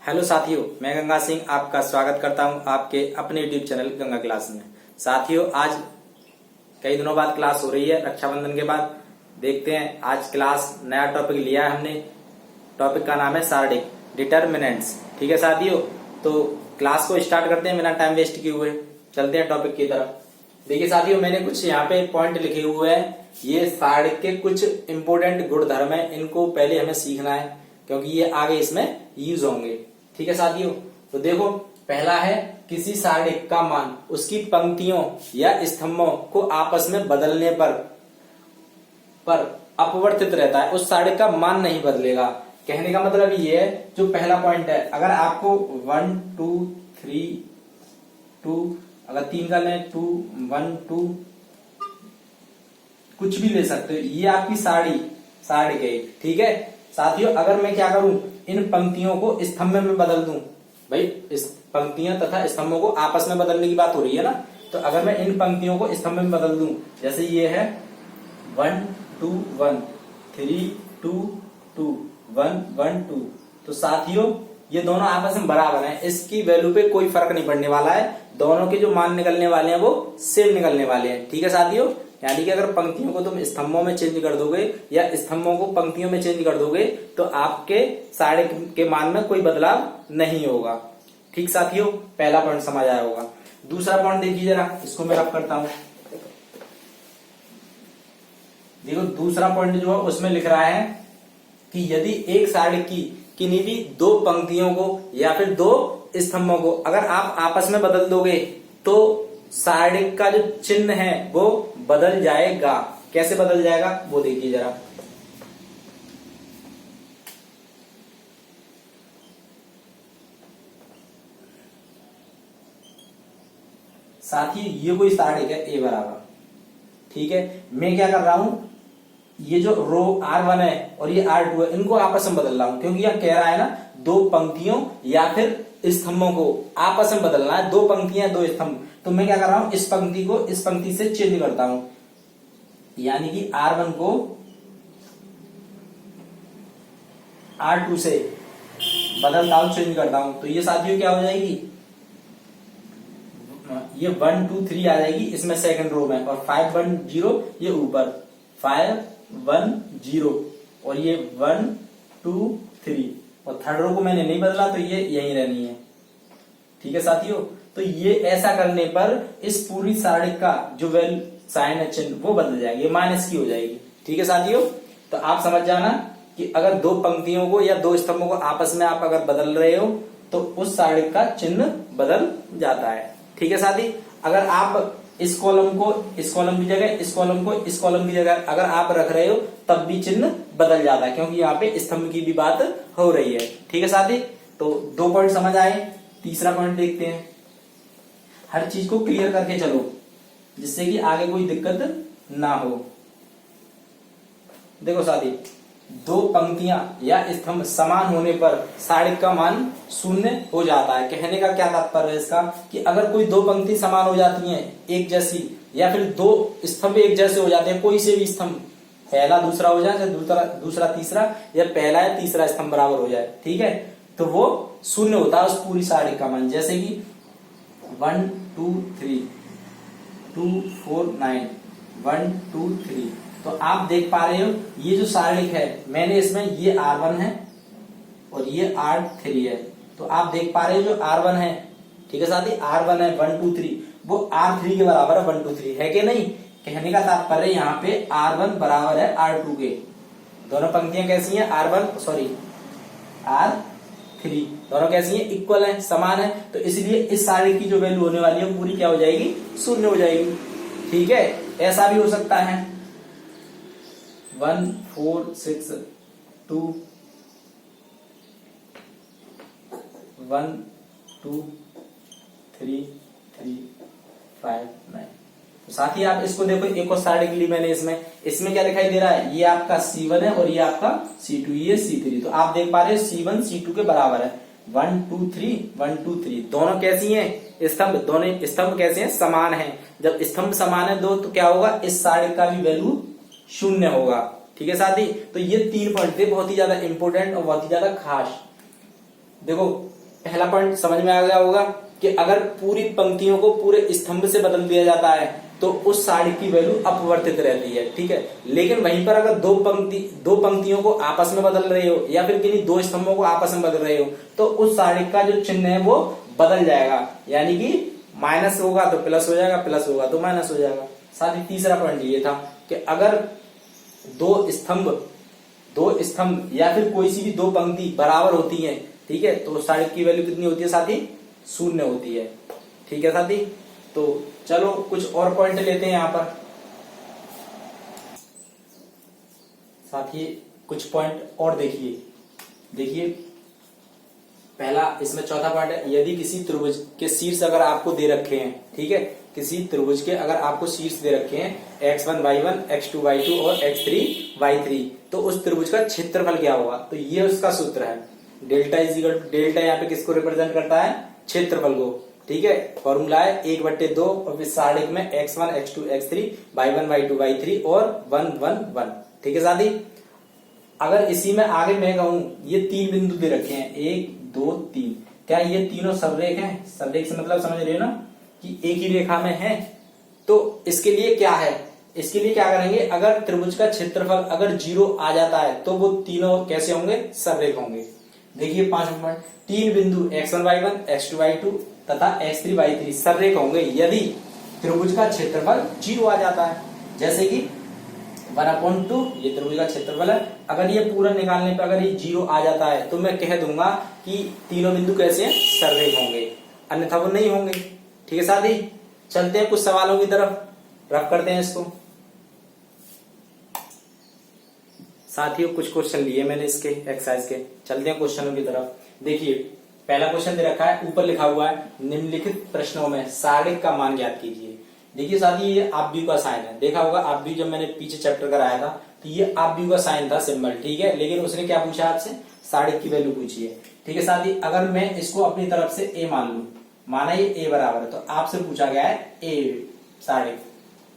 Hello साथियों, मैं गंगा सिंह आपका स्वागत करता हूं आपके अपने यूट्यूब चैनल गंगा क्लास में। साथियों, आज कई दिनों बाद क्लास हो रही है, रक्षाबंधन के बाद। देखते हैं आज क्लास नया टॉपिक लिया है हमने। टॉपिक का नाम है सार्डिक डिटर्मिनेंट्स। ठीक है साथियों, तो क्लास को स्टार्ट करते हैं बिना टाइम वेस्ट किए हुए। चलते हैं टॉपिक की तरफ। देखिए साथियों, मैंने कुछ यहाँ पे पॉइंट लिखे हुए हैं। ये सार्डिक के कुछ इंपोर्टेंट गुणधर्म है, इनको पहले हमें सीखना है क्योंकि ये आगे इसमें यूज होंगे। ठीक है साथियों, तो देखो, पहला है किसी सार्डिक का मान उसकी पंक्तियों या स्तंभों को आपस में बदलने पर अपवर्तित रहता है। उस सार्डिक का मान नहीं बदलेगा। कहने का मतलब ये है, जो पहला पॉइंट है, अगर आपको 1 2 3 2 अगर 3 का लें 2 1 2 कुछ भी ले सकते हो, ये आपकी सार्डिक है। ठीक है साथियों, अगर मैं क्या करूं, इन पंक्तियों को स्तंभ में बदल दूं। भाई, इस पंक्तियां तथा स्तंभों को आपस में बदलने की बात हो रही है ना, तो अगर मैं इन पंक्तियों को स्तंभ में बदल दूं, जैसे ये है 1 2 1 3 2 2 1 1 2, तो साथियों ये दोनों आपस में बराबर हैं। इसकी वैल्यू पे कोई फर्क नहीं पड़ने वाला है। दोनों के जो मान निकलने वाले हैं वो सेम निकलने वाले हैं। ठीक है साथियों, यानी कि अगर पंक्तियों को तुम स्तंभों में चेंज कर दोगे या स्तंभों को पंक्तियों में चेंज कर दोगे तो आपके सार्डिक के मान में कोई बदलाव नहीं होगा। ठीक साथियों, पहला पॉइंट समझ आया होगा। दूसरा पॉइंट देखिए जरा, इसको मैं रब करता हूं। देखो, दूसरा पॉइंट जो है उसमें लिख रहा है कि यदि एक सार्डिक की किन्हीं भी दो पंक्तियों को या फिर दो स्तंभों को अगर आप आपस में बदल दोगे तो सार्डिक का जो चिन्ह है वो बदल जाएगा। कैसे बदल जाएगा वो देखिए जरा। साथ ही ये कोई सार्डिक है ए बराबर। ठीक है, मैं क्या कर रहा हूं, ये जो रो R1 है और ये R2 है, इनको आपस में बदल रहा हूं क्योंकि यह कह रहा है ना, दो पंक्तियों या फिर स्तंभों को आपस में बदलना है। दो पंक्तियां दो स्तंभ, तो मैं क्या कर रहा हूं, इस पंक्ति को इस पंक्ति से चेंज करता हूं, यानी कि R1 को R2 से बदलता हूं, चेंज करता हूं। तो ये साथियों क्या हो जाएगी, ये 1 2 3 आ जाएगी इसमें सेकंड रो में, और 5 1 0 ये ऊपर 5 1 0 और ये 1 2 3, और थर्ड रो को मैंने नहीं बदला तो ये यहीं रहनी है। ठीक है साथियों, तो ये ऐसा करने पर इस पूरी सार्डिक का जो वैल्यू साइन है, चिन्ह, वो बदल जाएगी, ये माइनस की हो जाएगी। ठीक है साथियों, तो आप समझ जाना कि अगर दो पंक्तियों को या दो स्तंभों को आपस में आप अगर बदल रहे हो तो उस सार्डिक का चिन्ह बदल जाता है। ठीक है साथी, अगर आप इस कॉलम को इस कॉलम की जगह, इस कॉलम को इस कॉलम की जगह अगर आप रख रहे हो तब भी चिन्ह बदल जाता है, क्योंकि यहाँ पे स्तंभ की भी बात हो रही है। ठीक है साथी, तो दो पॉइंट समझ आए। तीसरा पॉइंट देखते हैं। हर चीज को क्लियर करके चलो जिससे कि आगे कोई दिक्कत ना हो। देखो साथी, दो पंक्तियां या स्तंभ समान होने पर सार्डिक का मान शून्य हो जाता है। कहने का क्या तात्पर्य है इसका, कि अगर कोई दो पंक्ति समान हो जाती हैं एक जैसी, या फिर दो स्तंभ एक जैसे हो जाते हैं, कोई से भी स्तंभ पहला दूसरा हो जाए, दूसरा तीसरा, या पहला या तीसरा स्तंभ बराबर हो जाए, ठीक है, तो वो शून्य होता है उस पूरी सार्डिक का मान। जैसे कि 1 2 3 2 4 9 1 2 3, तो आप देख पा रहे हो ये जो सार्डिक है, मैंने इसमें ये R1 है और ये R3 है, तो आप देख पा रहे हो जो R1 है, ठीक है साथी, R1 है 1 2 3, वो R3 के बराबर है 1 2 3, है कि नहीं। कहने का तात्पर्य यहाँ पे R1 बराबर है R2 के। दोनों पंक्तियां कैसी हैं, R3, दोनों कैसी हैं, इक्वल है, समान है, तो इसलिए इस सार्डिक की जो वैल्यू होने वाली है पूरी क्या हो जाएगी, शून्य हो जाएगी। ठीक है, ऐसा भी हो सकता है 1 4 6 2 1 2 3 3 5 9। तो साथ ही आप इसको देखो, एक और सार्डिक ली मैंने, इसमें क्या दिखाई दे रहा है, ये आपका C1 है और ये आपका C2, ये C3, तो आप देख पा रहे हो C1 C2 के बराबर है। 1 2 3 1 2 3, दोनों कैसी हैं, स्तंभ, दोनों स्तंभ कैसे हैं, समान हैं। जब स्तंभ समान है दो, तो क्या होगा, इस सार्डिक का भी वैल्यू शून्य होगा। ठीक है साथी, तो ये 3 पॉइंट थे बहुत ही ज्यादा इंपोर्टेंट और बहुत ही ज्यादा खास। देखो पहला पॉइंट समझ में आ गया होगा कि अगर पूरी पंक्तियों को पूरे स्तंभ से बदल दिया जाता है तो उस साड़ी की वैल्यू अपवर्तित रहती है, ठीक है। लेकिन वहीं पर अगर दो पंक्तियों को आपस में बदल रहे हो या फिर किन्हीं दो स्तंभों को आपस में बदल रहे हो तो उस साड़ी का जो चिन्ह है वो बदल जाएगा, यानी कि माइनस होगा तो प्लस हो जाएगा, प्लस होगा तो माइनस हो जाएगा। साथ ही तीसरा पॉइंट ये था कि अगर दो स्तंभ या फिर कोई सी भी दो पंक्ति बराबर होती है, ठीक है, तो साड़ी की वैल्यू कितनी होती है साथी? 0 होती है, ठीक है साथी। तो चलो कुछ और पॉइंट लेते हैं यहां पर साथी, कुछ पॉइंट और देखिए पहला इसमें चौथा पॉइंट है, यदि किसी त्रिभुज के शीर्ष अगर आपको दे रखे हैं, ठीक है, किसी त्रिभुज के अगर आपको शीर्ष दे रखे हैं x1 y1 x2 y2 और x3 y3 तो उस त्रिभुज का क्षेत्रफल क्या होगा? तो ये उसका सूत्र है, डेल्टा डेल्टा यहाँ पे किसको रिप्रेजेंट करता है? क्षेत्रफल को, ठीक है। फॉर्मूला है 1/2 और फिर साढ़े में x1 x2 x3 y1 y2 y3 और 1 1 1, ठीक है साथी। अगर इसी में आगे मैं कहूं ये 3 बिंदु दे रखे हैं 1 2 3, क्या ये तीनों सबरेख हैं? सबरेख से मतलब समझ रहे हो ना कि एक ही रेखा में है। तो इसके लिए क्या है, इसके लिए क्या करेंगे, अगर त्रिभुज का क्षेत्रफल अगर 0 आ जाता है तो वो तीनों कैसे होंगे? सबरेख होंगे। देखिए 5 पॉइंट, 3 बिंदु x1 y1 x2 y2 तथा x3 y3 सबरेख होंगे यदि त्रिभुज का क्षेत्रफल 0 आ जाता है। जैसे कि 1/2 ये त्रिभुज का क्षेत्रफल है, अगर ये पूरा निकालने पर अगर ये 0 आ जाता है तो मैं कह दूंगा कि तीनों बिंदु कैसे हैं? सबरेख होंगे, अन्यथा वो नहीं होंगे, ठीक है साथी। चलते हैं कुछ सवालों की तरफ, रफ करते हैं इसको। साथियों कुछ क्वेश्चन लिए मैंने इसके एक्सरसाइज के, चलते हैं क्वेश्चनों की तरफ। देखिए पहला क्वेश्चन दे रखा है, ऊपर लिखा हुआ है निम्नलिखित प्रश्नों में सारणिक का मान ज्ञात कीजिए। देखिए साथी ये आप व्यू का साइन है, देखा होगा आप भी जब मैंने पीछे चैप्टर कराया था तो ये आप व्यू का साइन था सिंबल, ठीक है। लेकिन उसने क्या पूछा आपसे? सारणिक की वैल्यू पूछी है, ठीक है साथी। अगर मैं इसको अपनी तरफ से ए मान लू, माना ये ए बराबर है, तो आपसे पूछा गया है ए सारणिक,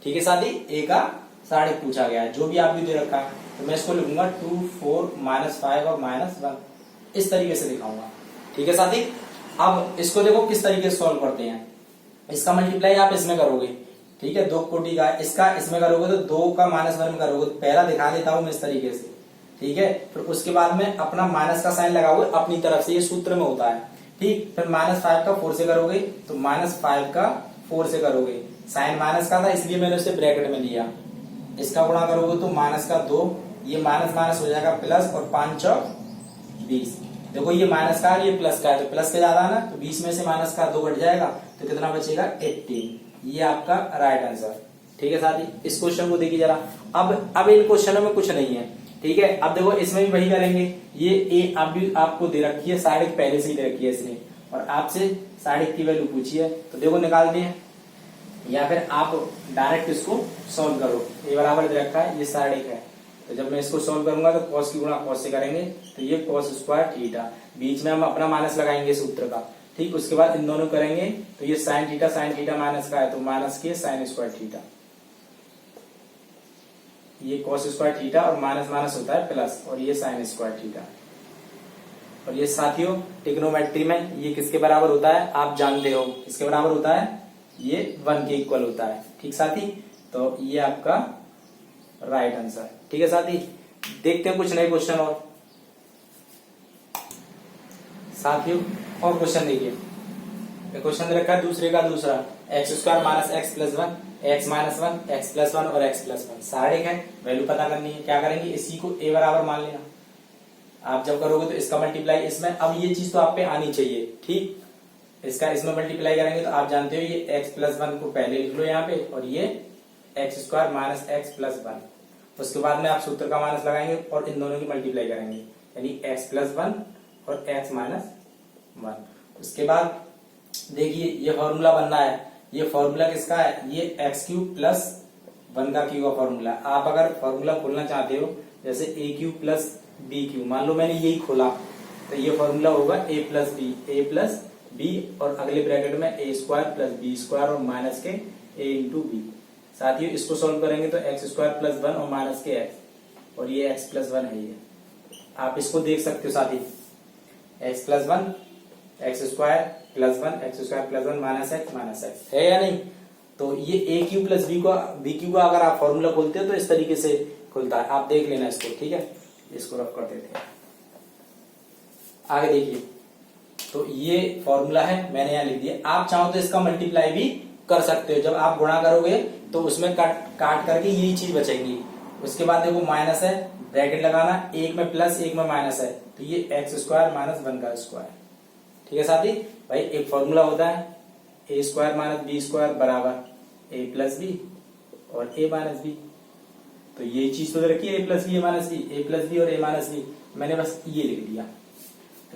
ठीक है साथी, ए का सारणिक पूछा गया है, जो भी आप भी दे रखा है। तो मैं इसको लिखूंगा 2 4 -5 और -1, इस तरीके से दिखाऊंगा, ठीक है साथी। अब इसको देखो किस तरीके से सॉल्व करते हैं। इसका मल्टीप्लाई आप इसमें करोगे, ठीक है, 2 कोटि का, इसका इसमें करोगे तो 2 का -1 में करोगे। तो पहला दिखा देता हूं मैं इस तरीके से, ठीक है। फिर उसके बाद में अपना माइनस का साइन लगाओगे अपनी तरफ से, ये सूत्र में होता है, ठीक। फिर -5 का 4 से करोगे तो -5 का 4 से करोगे, साइन माइनस का था इसलिए मैंने उसे ब्रैकेट में लिया। इसका गुणा करोगे तो माइनस का 2, ये माइनस माइनस हो जाएगा प्लस, और 5 चौक 20। देखो ये माइनस का है ये प्लस का है, तो प्लस का ज्यादा है ना, तो 20 में से माइनस का 2 घट जाएगा तो कितना बचेगा? 18। ये आपका राइट आंसर, ठीक है साथी। इस क्वेश्चन को देखिए जरा। अब इन क्वेश्चनों में कुछ नहीं है, ठीक है। अब देखो इसमें भी वही करेंगे, ये ए आपको दे रखी है, सारणिक पहले से ही दे रखी है इसने, और आपसे सारणिक की वैल्यू पूछी है, तो देखो निकालते हैं, या फिर आप डायरेक्ट इसको सॉल्व करो। ए बराबर दे रखा है, ये सारणिक है, तो जब मैं इसको सॉल्व करूंगा तो कॉस की गुणा कॉस से करेंगे, तो ये कॉस स्क्वायर थीटा, बीच में हम अपना माइनस लगाएंगे सूत्र का, ठीक। उसके बाद इन दोनों करेंगे तो ये साइन थीटा माइनस का है तो माइनस के साइन स्क्वायर थीटा, ये कॉस स्क्वायर थीटा और माइनस माइनस होता है प्लस, और ये साइन स्क्वायर थीटा। और ये साथियों ट्रिग्नोमेट्री में ये किसके बराबर होता है? आप जानते हो किसके बराबर होता है? ये 1 के इक्वल होता है, ठीक साथी। तो ये आपका राइट आंसर, ठीक है साथी। देखते हैं कुछ नए क्वेश्चन और साथियों, और क्वेश्चन देखिए, क्वेश्चन दे रखा है दूसरे का दूसरा, x² - x + 1 x - 1 x + 1 और x + 1 सारणिक है, वैल्यू पता करनी है। क्या करेंगे? इसी को a बराबर मान लेना। आप जब करोगे तो इसका मल्टीप्लाई इसमें, अब ये चीज तो आप पे आनी चाहिए, ठीक। इसका इसमें मल्टीप्लाई करेंगे तो आप जानते हो ये x + 1 को पहले लिख लो यहाँ पे, और ये x² - x + 1। उसके बाद में आप सूत्र का माइनस लगाएंगे और इन दोनों की मल्टीप्लाई करेंगे, यानी x + 1 और x - 1। उसके बाद देखिए ये फॉर्मूला बनना है, ये फॉर्मूला किसका है? ये x³ + 1 का क्यू का फॉर्मूला। आप अगर फॉर्मूला खोलना चाहते हो जैसे a³ + b³, मान लो मैंने यही खोला तो ये फॉर्मूला होगा a + b और अगले ब्रैकेट में a² + b² और माइनस के a × b। साथियों इसको सॉल्व करेंगे तो x² + 1 और माइनस के x, और ये x + 1 है। ये आप इसको देख सकते हो साथी, x + 1 x square plus one, x square plus one minus x है या नहीं। तो ये ए क्यू प्लस बी क्यू का अगर आप फॉर्मूला खोलते हो तो इस तरीके से खुलता है, आप देख लेना इसको, ठीक है। इसको रफ कर देते हैं, आगे देखिए। तो ये फॉर्मूला है, मैंने यहां लिख दिया। आप चाहो तो इसका मल्टीप्लाई भी कर सकते हो, जब आप गुणा करोगे तो उसमें काट करके यही चीज बचेगी। उसके बाद देखो माइनस है, ब्रैकेट लगाना, एक में प्लस एक में माइनस है, तो ये एक्स स्क्वायर माइनस वन का स्क्वायर, ठीक है साथी। भाई एक फॉर्मूला होता है ए स्क्वायर माइनस बी स्क्वायर बराबर ए प्लस बी और ए माइनस बी। तो ये चीज तो रखी है ए प्लस बी ए माइनस बी, ए प्लस बी और ए माइनस बी, मैंने बस ये लिख दिया।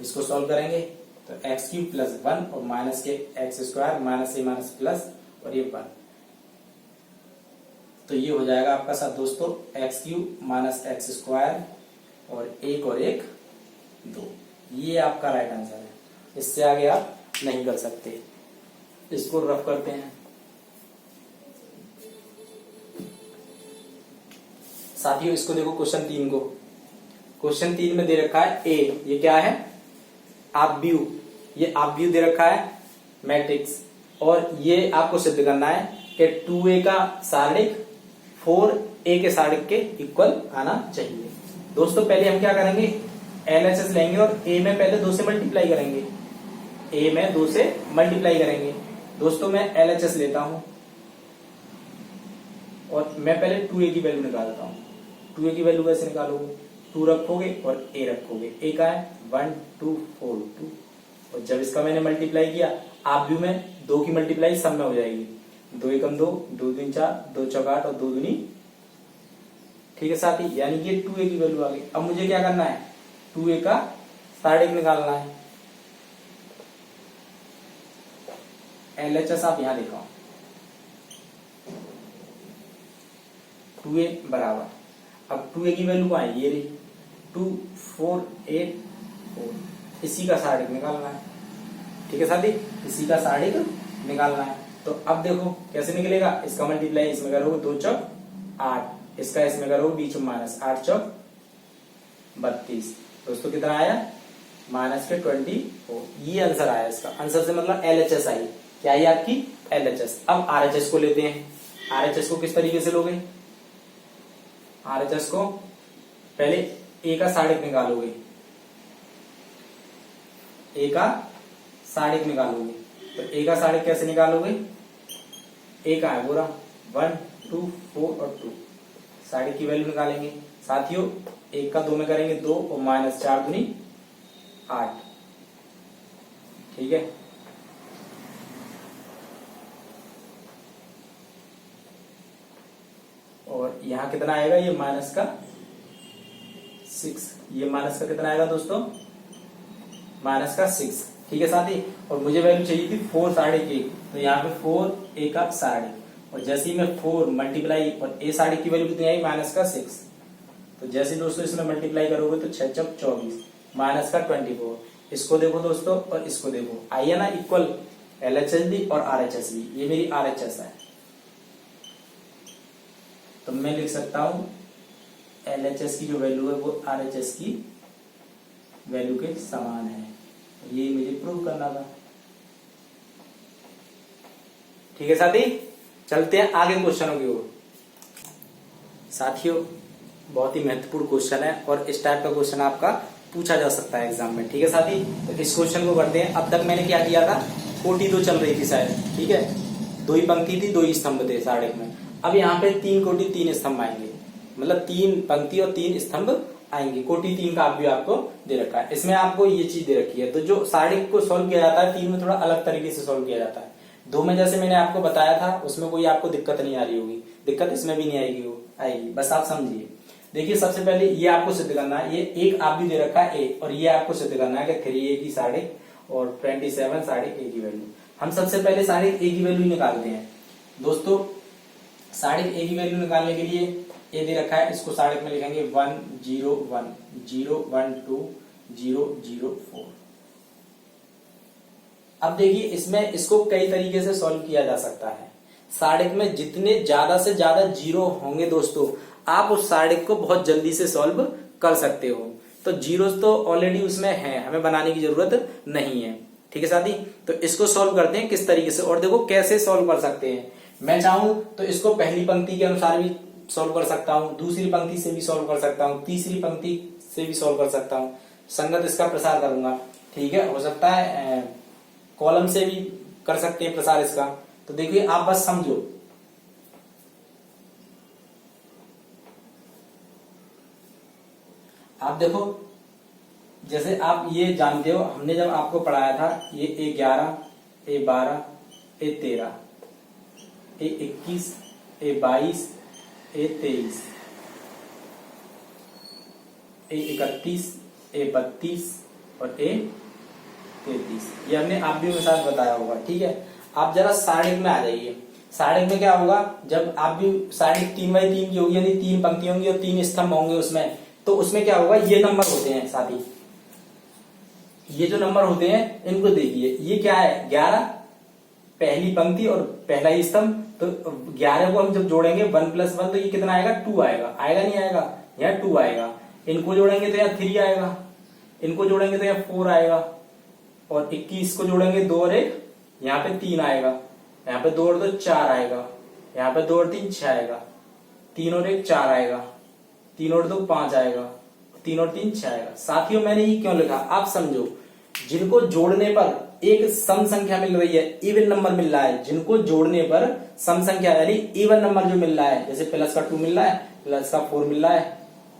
इसको सॉल्व करेंगे तो एक्स क्यूब प्लस वन और माइनस के एक्स स्क्वायर माइनस ए माइनस प्लस और ये वन, तो ये हो जाएगा आपका साथ दोस्तों x cube minus x square और एक दो। ये आपका राइट आंसर है, इससे आगे आप नहीं कर सकते। इसको रफ करते हैं साथियों। इसको देखो क्वेश्चन 3 को, क्वेश्चन 3 में दे रखा है ए, ये क्या है ऑब्व्यू, ये ऑब्व्यू दे रखा है मैट्रिक्स, और ये आपको सिद्ध करना है कि 2a का सारणिक 4a के सारणिक के इक्वल आना चाहिए। दोस्तों पहले हम क्या करेंगे, LHS लेंगे और a में पहले 2 से मल्टीप्लाई करेंगे, a में 2 से मल्टीप्लाई करेंगे। दोस्तों मैं LHS लेता हूं और मैं पहले 2a की वैल्यू निकालता हूं। 2a की वैल्यू कैसे निकालोगे, 2 रखोगे और a रखोगे, a का है 1 2 4 2, और जब इसका मैंने मल्टीप्लाई किया ऑब्व्यू में 2 की मल्टीप्लाई सब में हो जाएगी, 2 एकम 2, 2 दूनी 4, 2 चौक 8 और 2 दूनी, ठीक है साथी, यानी कि 2a की वैल्यू आ गई। अब मुझे क्या करना है, 2a का सारणिक निकालना है। LHS आप यहां दिखाओ, 2a बराबर, अब 2a की वैल्यू क्या है, ये रही 2 4 8 4, इसी का सारणिक निकालना है, ठीक है साथी, इसी का सारणिक निकालना है। तो अब देखो कैसे निकलेगा, इसका मल्टीप्लाई इसमें करोगे 2 चौक 8, इसका इसमें करोगे बीच में माइनस, 8 चौक 32। दोस्तों कितना आया, माइनस के 24। ये आंसर आया इसका, आंसर से मतलब LHS आई, क्या आई आपकी LHS। अब RHS को लेते हैं। RHS को किस तरीके से लोगे, RHS को पहले a का सारणिक निकालोगे, a का सारणिक निकालोगे, तो a का सारणिक कैसे निकालोगे, a का है पूरा 1 2 4 और 2, सारणिक की वैल्यू निकालेंगे साथियों। 1 का 2 में करेंगे 2 और माइनस 4 दूनी 8, ठीक है। और यहां कितना आएगा, ये माइनस का 6, ये माइनस का कितना आएगा दोस्तों, माइनस का 6, ठीक है साथी। और मुझे वैल्यू चाहिए थी 4 सारणिक की, तो यहाँ पे 4 a का सारणिक, और जैसे ही मैं 4 मल्टीप्लाई और a सारणिक की वैल्यू कितनी आई, माइनस का 6, तो जैसे दोस्तों इसमें मल्टीप्लाई करोगे तो 6 चौक 24 माइनस का 24। इसको देखो दोस्तों और इसको देखो, आइए ना इक्वल, LHS भी और RHS भी, ये मेरी RHS है, तो मैं लिख सकता हूं LHS की जो वैल्यू है वो RHS की वैल्यू के समान है, ये मुझे प्रूव करना था, ठीक है साथी। चलते हैं आगे क्वेश्चनों की ओर। साथियों बहुत ही महत्वपूर्ण क्वेश्चन है और इस टाइप का क्वेश्चन आपका पूछा जा सकता है एग्जाम में, ठीक है साथी। तो इस क्वेश्चन को करते हैं। अब तक मैंने क्या किया था, कोटि 2 चल रही थी शायद, ठीक है, 2 ही पंक्ति थी 2 ही स्तंभ थे सारणिक में। अब यहाँ पे 3 कोटि 3 स्तंभ आएंगे, मतलब 3 पंक्ति और 3 स्तंभ आएंगे। कोटि 3 का भी आपको दे रखा है, इसमें आपको ये चीज दे रखी है। तो जो सारणिक को सॉल्व किया जाता है 3 में थोड़ा अलग तरीके से सॉल्व किया जाता है। 2 में जैसे मैंने आपको बताया था उसमें कोई आपको दिक्कत नहीं आ रही होगी, दिक्कत इसमें भी नहीं आएगी, बस आप समझिए। देखिए सबसे पहले ये आपको सिद्ध करना है, ये एक आप भी दे रखा है ए, और ये आपको सिद्ध करना है कि 3a की सारणिक और 27 सारणिक a की वैल्यू। हम सबसे पहले सारणिक a की वैल्यू निकालते हैं। दोस्तों सारणिक a की वैल्यू निकालने के लिए a दे रखा है, इसको सारणिक में लिखेंगे 1 0 1 0 1 2 0 0 4। अब देखिए इसमें इसको कई तरीके से सॉल्व किया जा सकता है। सारणिक में जितने ज्यादा से ज्यादा जीरो होंगे दोस्तों, आप उस सारणिक को बहुत जल्दी से सॉल्व कर सकते हो। तो जीरो तो ऑलरेडी उसमें है, हमें बनाने की जरूरत नहीं है, ठीक है साथी। तो इसको सॉल्व करते हैं किस तरीके से, और देखो कैसे सॉल्व कर सकते हैं। मैं चाहूं तो इसको पहली पंक्ति के अनुसार भी सॉल्व कर सकता हूं, दूसरी पंक्ति से भी सॉल्व कर सकता हूं, तीसरी पंक्ति से भी सॉल्व कर सकता हूं, संगत इसका प्रसार करूंगा। ठीक है, हो सकता है कॉलम से भी कर सकते हैं प्रसार इसका। तो देखिए आप बस समझो, आप देखो जैसे आप ये जानते हो, हमने जब आपको पढ़ाया था ये A11, A12, A13, A21, A22, A23, A31, A32 और A33, ये हमने आप भी मेरे साथ बताया होगा। ठीक है, आप जरा सारणिक में आ जाइए। सारणिक में क्या होगा, जब आप भी सारणिक 3x3 की होगी, यानी 3 पंक्ति होंगी और 3 स्तंभ होंगे उसमें, तो उसमें क्या होगा, ये नंबर होते हैं साथी। ये जो नंबर होते हैं इनको देखिए, ये क्या है 11, पहली पंक्ति और पहला ही स्तंभ। तो 11 को हम जब जोड़ेंगे 1 + 1 तो ये कितना आएगा, 2 आएगा। आएगा नहीं आएगा, यहाँ 2 आएगा। इनको जोड़ेंगे तो यहाँ 3 आएगा, इनको जोड़ेंगे तो यहाँ 4 आएगा, और 21 को जोड़ेंगे 2 और 1, यहाँ पे 3 आएगा, यहाँ पे 2 और 2 4 आएगा, यहाँ पे 2 और 3 6 आएगा, 3 और 1 4 आएगा, 3 और 2 5 आएगा, 3 और 3 6 आएगा। साथियों मैंने ये क्यों लिखा, आप समझो, जिनको जोड़ने पर एक सम संख्या मिल रही है, इवन नंबर मिल रहा है, जिनको जोड़ने पर सम संख्या यानी इवन नंबर जो मिल रहा है, जैसे प्लस का 2 मिल रहा है, प्लस का 4 मिल रहा है,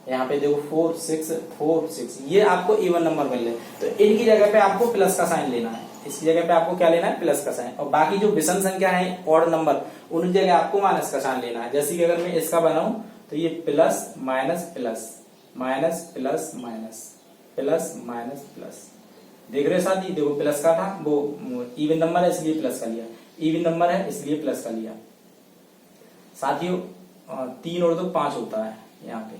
यहाँ पे देखो 4 6 4 6, ये आपको इवन नंबर मिल रहे हैं। तो इनकी जगह पे आपको प्लस का साइन लेना है, इसकी जगह पे आपको क्या लेना है, प्लस का साइन। और बाकी जो विषम संख्या है ऑड नंबर, उनकी जगह आपको माइनस का साइन लेना है। जैसे कि अगर मैं इसका बनाऊं तो ये plus minus plus minus plus minus plus minus plus, देख रहे हो साथी, देखो प्लस का था, वो इवन नंबर है इसलिए प्लस का लिया, इवन नंबर है इसलिए प्लस का लिया। साथियों 3 और 2 5 होता है यहाँ पे,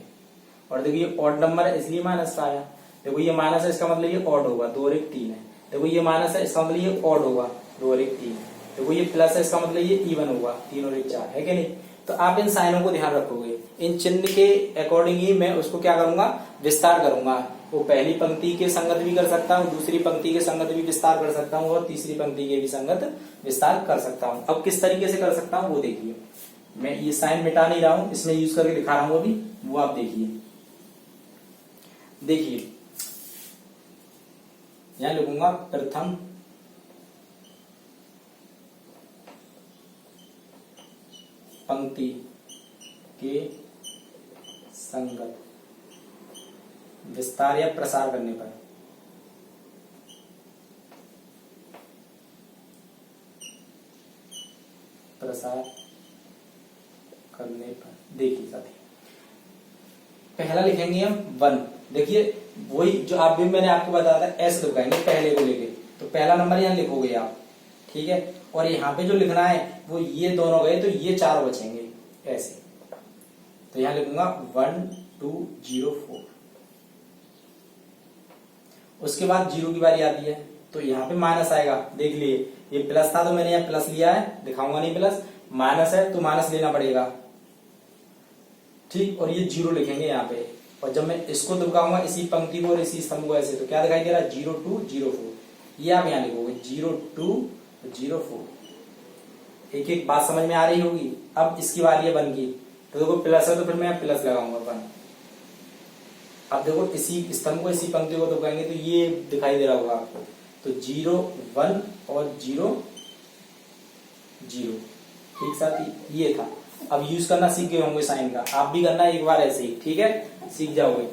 और देखिए ये ऑड नंबर है इसलिए माइनस का आया। देखो ये माइनस है, इसका मतलब ये ऑड होगा, 2 और 1 3 है। देखो ये माइनस है, इसका मतलब ये ऑड होगा, 2 और 1 3 है। देखो ये प्लस है, इसका मतलब ये इवन होगा, 3 और 1 4 है कि नहीं। तो आप इन साइनों को ध्यान रखोगे, इन चिन्ह के अकॉर्डिंग ही मैं उसको क्या करूंगा, विस्तार करूंगा। वो पहली पंक्ति के संगत भी कर सकता हूँ, दूसरी पंक्ति के संगत भी विस्तार कर सकता हूँ, और तीसरी पंक्ति के भी संगत विस्तार कर सकता हूँ। अब किस तरीके से कर सकता हूँ वो देखिए, मैं ये साइन मिटा नहीं रहा हूं, इसमें यूज करके दिखा रहा हूं अभी, वो आप देखिए। देखिए यहां लिखूंगा प्रथम पंक्ति के संगत विस्तार या प्रसार करने पर देखिए साथी, पहला लिखेंगे हम 1। देखिए वही जो आप भी मैंने आपको बताया था, ऐसे लिखाएंगे पहले को लेके, तो पहला नंबर यहाँ लिखोगे आप, ठीक है। और यहाँ पे जो लिखना है वो ये दोनों गए तो ये 4 बचेंगे ऐसे, तो यहाँ लिखूंगा 1 2 0 4। उसके बाद 0 की बारी आती है, तो यहाँ पे माइनस आएगा। देख लिए ये प्लस था तो मैंने यहाँ प्लस लिया है, दिखाऊंगा नहीं प्लस, माइनस है तो माइनस लेना पड़ेगा, ठीक। और ये 0 लिखेंगे यहाँ पे, और जब मैं इसको दबाऊंगा इसी पंक्ति को और इसी स्तंभ को ऐसे, तो क्या दिखाई दे रहा है 0 2 0 4। ये आप यहाँ लिखोगे 0 2 0 4। एक एक बात समझ में आ रही होगी। अब इसकी बारी है 1 की, तो देखो प्लस है तो फिर मैं प्लस लगाऊंगा 1। अब देखो इसी स्तंभ को इसी पंक्ति को दबाएंगे तो ये दिखाई दे रहा होगा आपको, तो 0 1 और 0 0, ठीक साथी, ये था। अब यूज करना सीख गए होंगे साइन का, आप भी करना एक बार ऐसे ही, ठीक है, सीख जाओगे।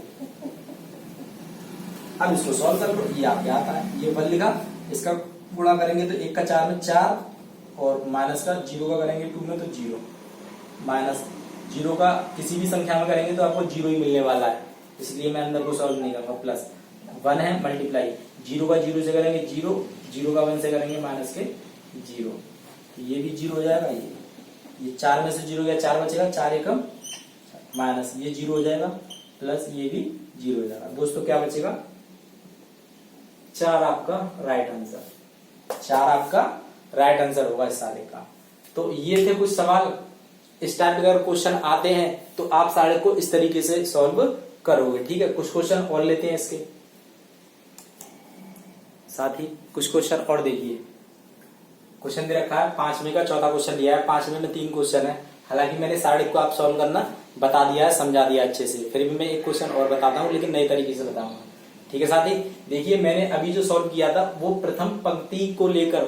अब इसको सॉल्व कर लो, ये आपके आता है, ये 1 लिखा, इसका गुणा करेंगे तो 1 का 4 में 4, और माइनस का 0 का करेंगे 2 में तो 0, माइनस 0 का किसी भी संख्या में करेंगे तो आपको 0 ही मिलने वाला है, इसलिए मैं अंदर को सॉल्व नहीं करूंगा। प्लस 1 है मल्टीप्लाई 0 का 0 से करेंगे 0, 0 का 1 से करेंगे माइनस के 0, तो ये भी 0 हो जाएगा। ये 4 में से 0 गया 4 बचेगा, 4 एकम माइनस, ये 0 हो जाएगा, प्लस ये भी 0 हो जाएगा। दोस्तों क्या बचेगा 4 आपका राइट आंसर, 4 आपका राइट आंसर होगा इस सारे का। तो ये थे कुछ सवाल। इस टाइप के अगर क्वेश्चन आते हैं तो आप सारे को इस तरीके से सॉल्व करोगे, ठीक है। कुछ क्वेश्चन और लेते हैं इसके। साथ ही कुछ क्वेश्चन और देखिए। क्वेश्चन दे रखा है 5वीं का चौथा क्वेश्चन दिया है। 5वीं में 3 क्वेश्चन है। हालांकि मैंने सारे को आप सॉल्व करना बता दिया है, समझा दिया अच्छे से, फिर भी मैं एक क्वेश्चन और बताता हूँ, लेकिन नए तरीके से बताऊंगा। ठीक है साथी, देखिए मैंने अभी जो सॉल्व किया था वो प्रथम पंक्ति को लेकर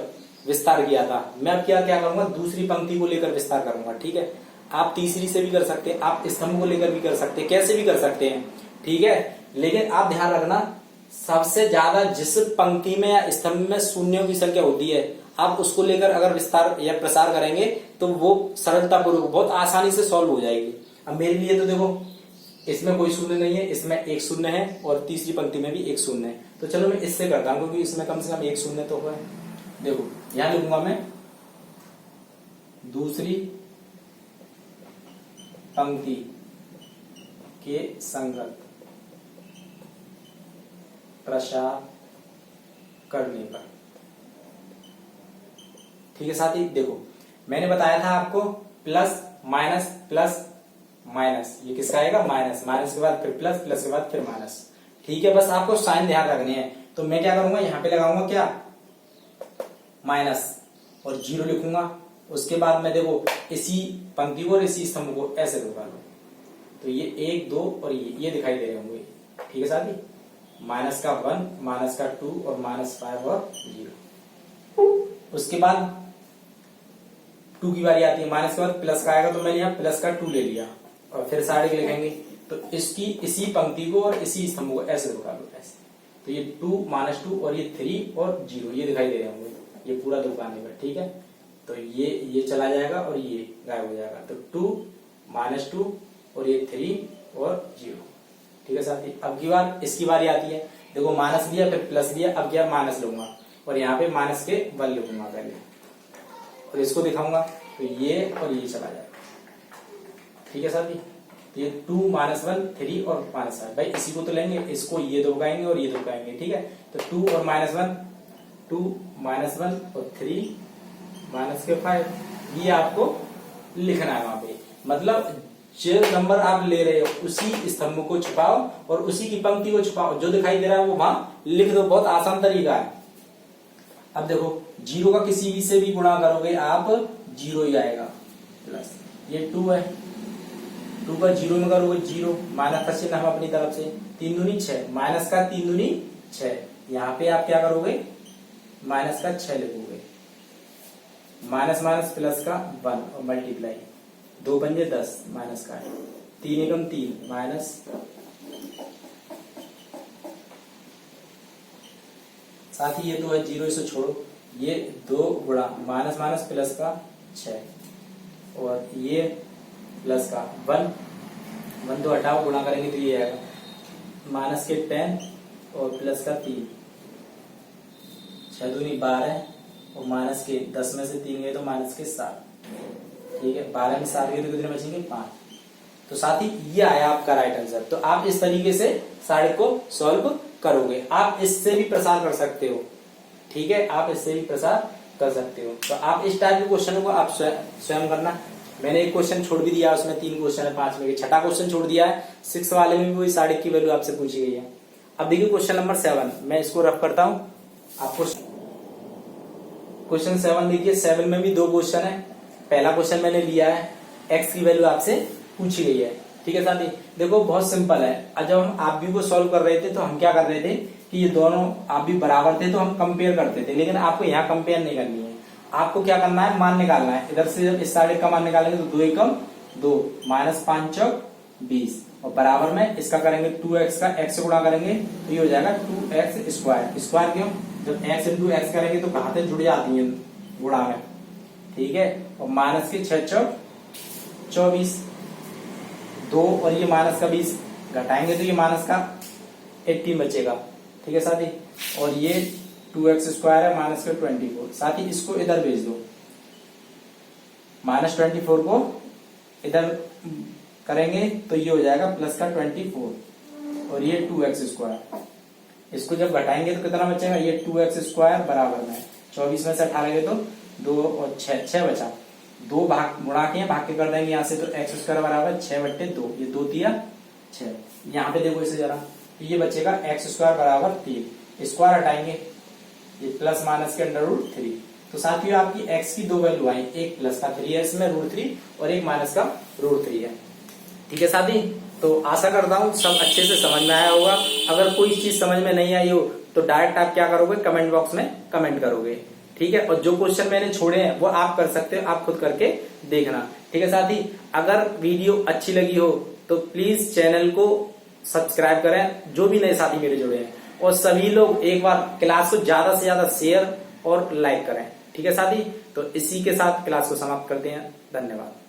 विस्तार किया था। मैं अब क्या करूंगा, दूसरी पंक्ति को लेकर विस्तार करूंगा। ठीक है, आप तीसरी से भी कर सकते हैं, आप स्तंभ को लेकर भी कर सकते हैं, कैसे भी कर सकते हैं। ठीक है, लेकिन आप ध्यान रखना, सबसे ज्यादा जिस पंक्ति में या स्तंभ में शून्यों की संख्या होती है, आप उसको लेकर अगर विस्तार या प्रसार करेंगे तो वो सरलतापूर्वक बहुत आसानी से सॉल्व हो जाएगी। अब मेरे लिए तो देखो इसमें कोई शून्य नहीं है, इसमें एक शून्य है और तीसरी पंक्ति में भी एक शून्य है। तो चलो मैं इससे करता हूं, क्योंकि इसमें कम से कम एक शून्य तो है। देखो यहां लिखूंगा मैं दूसरी पंक्ति के संगत प्रसार करने पर। ठीक है साथी, देखो मैंने बताया था आपको प्लस माइनस, ये किसका आएगा, माइनस, माइनस के बाद फिर प्लस, प्लस के बाद फिर माइनस। ठीक है, बस आपको साइन ध्यान रखनी है। तो मैं क्या करूंगा, यहां पे लगाऊंगा क्या, माइनस, और 0 लिखूंगा। उसके बाद मैं देखो इसी पंक्ति को और इसी स्तंभ को ऐसे लगा लो, तो ये 1 2 और ये दिखाई दे रहे होंगे। ठीक है साथी, माइनस का 1, माइनस का 2 और -5 और 0। उसके बाद 2 की बारी आती है, माइनस के बाद प्लस का आएगा, तो मैंने यहाँ प्लस का 2 ले लिया और फिर साइड लिखेंगे। तो इसकी इसी पंक्ति को और इसी स्तंभ को ऐसे लगा लो, ऐसे। तो ये 2 -2 और ये 3 और 0 ये दिखाई दे रहे होंगे, ये पूरा दुकान पर। ठीक है, तो ये चला जाएगा और ये गायब हो जाएगा। तो 2 -2 और ये 3 और 0। ठीक है साथी, अब की बार इसकी बारी आती है। देखो माइनस दिया फिर प्लस दिया, अब क्या माइनस लूंगा और यहाँ पे माइनस के 1 लिखूंगा पहले और इसको दिखाऊंगा, तो ये और ये चला जाएगा। ठीक है साथी, ये 2 -1 3 और -5, भाई इसी को तो लेंगे, इसको ये दो गाएंगे और ये दो गाएंगे। ठीक है, तो 2 और -1, 2 -1 और 3 -5, ये आपको लिखना है वहां पे। मतलब जो नंबर आप ले रहे हो उसी स्तंभ को छुपाओ और उसी की पंक्ति को छुपाओ, जो दिखाई दे रहा है वो वहां लिख दो। बहुत आसान तरीका है। अब देखो 0 का किसी भी से भी गुणा करोगे आप 0 ही आएगा, प्लस ये 2 है, 2 का 0 में करोगे 0, माइनस का चिन्ह हम अपनी तरफ से, 3 दूनी 6, माइनस का 3 दूनी 6। यहाँ पे आप क्या करोगे, माइनस का 6 लिखोगे, माइनस माइनस प्लस का 1 और मल्टीप्लाई, 2 पंजे 10, माइनस का 3 एकम 3 माइनस, साथ ही ये 2 है 0, इसे छोड़ो, ये 2 गुणा माइनस माइनस प्लस का 6 और ये प्लस का 1 तो हटाओ, गुणा करेंगे तो ये आएगा माइनस के 10 और प्लस का 3, 6 दूनी 12 और माइनस के 10 में से 3 गए तो माइनस के 7। ठीक है, 12 में 7 गए तो कितने बचेंगे 5। तो साथ ही ये आया आपका राइट आंसर। तो आप इस तरीके से सारे को सॉल्व करोगे। आप इससे भी प्रसार कर सकते हो। ठीक है, आप इससे भी प्रसार कर सकते हो। तो आप इस टाइप के क्वेश्चन को आप स्वयं करना। मैंने एक क्वेश्चन छोड़ भी दिया, उसमें 3 क्वेश्चन है, 5 में छठा क्वेश्चन छोड़ दिया है। 6 वाले में भी वही साढ़े की वैल्यू आपसे पूछी गई है। अब देखिए क्वेश्चन नंबर 7, मैं इसको रफ करता हूं आपको। क्वेश्चन 7 देखिए, 7 में भी 2 क्वेश्चन है। पहला क्वेश्चन मैंने लिया है, x की वैल्यू आपसे पूछी गई है। ठीक है साथी, देखो बहुत सिंपल है। जब हम आप भी को सॉल्व कर रहे थे तो हम क्या कर रहे थे कि ये दोनों आप भी बराबर थे तो हम कंपेयर करते थे, लेकिन आपको यहाँ कंपेयर नहीं करनी है। आपको क्या करना है, मान निकालना है। इधर से जब इस साइड का मान निकालेंगे तो 2 एकम 2 माइनस 5 चौक 20 और बराबर में इसका करेंगे 2x का x से गुणा करेंगे तो ये हो जाएगा 2x स्क्वायर। स्क्वायर क्यों, जब x इंटू x करेंगे तो घातें जुड़ जाती हैं गुणा में। ठीक है, और माइनस के 6 चौक 24, 2 और ये माइनस का 20 घटाएंगे तो ये माइनस का 18 बचेगा। ठीक है साथी, और ये 2x स्क्वायर है माइनस का 24। साथ ही इसको इधर भेज दो, माइनस 24 को इधर करेंगे तो ये हो जाएगा प्लस का 24 और ये 2x स्क्वायर। इसको जब घटाएंगे तो कितना बचेगा, ये 2x स्क्वायर बराबर में 24 में से 18 गए तो 2 और 6 बचा। 2 भाग गुणा के भाग के कर देंगे यहाँ से, तो x स्क्वायर बराबर 6/2, ये 2 दिया 6। यहाँ पे देखो इसे जरा, तो ये बचेगा x स्क्वायर बराबर 3। स्क्वायर हटाएंगे ये प्लस माइनस के अंडर रूट 3। तो साथियों आपकी x की दो वैल्यू आई, एक प्लस का 3 है इसमें रूट 3 और एक माइनस का रूट 3 है। ठीक है साथी, तो आशा करता हूँ सब अच्छे से समझ में आया होगा। अगर कोई चीज समझ में नहीं आई हो तो डायरेक्ट आप क्या करोगे, कमेंट बॉक्स में कमेंट करोगे। ठीक है, और जो क्वेश्चन मैंने छोड़े हैं वो आप कर सकते हो, आप खुद करके देखना। ठीक है साथी, अगर वीडियो अच्छी लगी हो तो प्लीज चैनल को सब्सक्राइब करें, जो भी नए साथी मेरे जुड़े हैं, और सभी लोग एक बार क्लास को ज्यादा से ज्यादा शेयर और लाइक करें। ठीक है साथी, तो इसी के साथ क्लास को समाप्त करते हैं। धन्यवाद।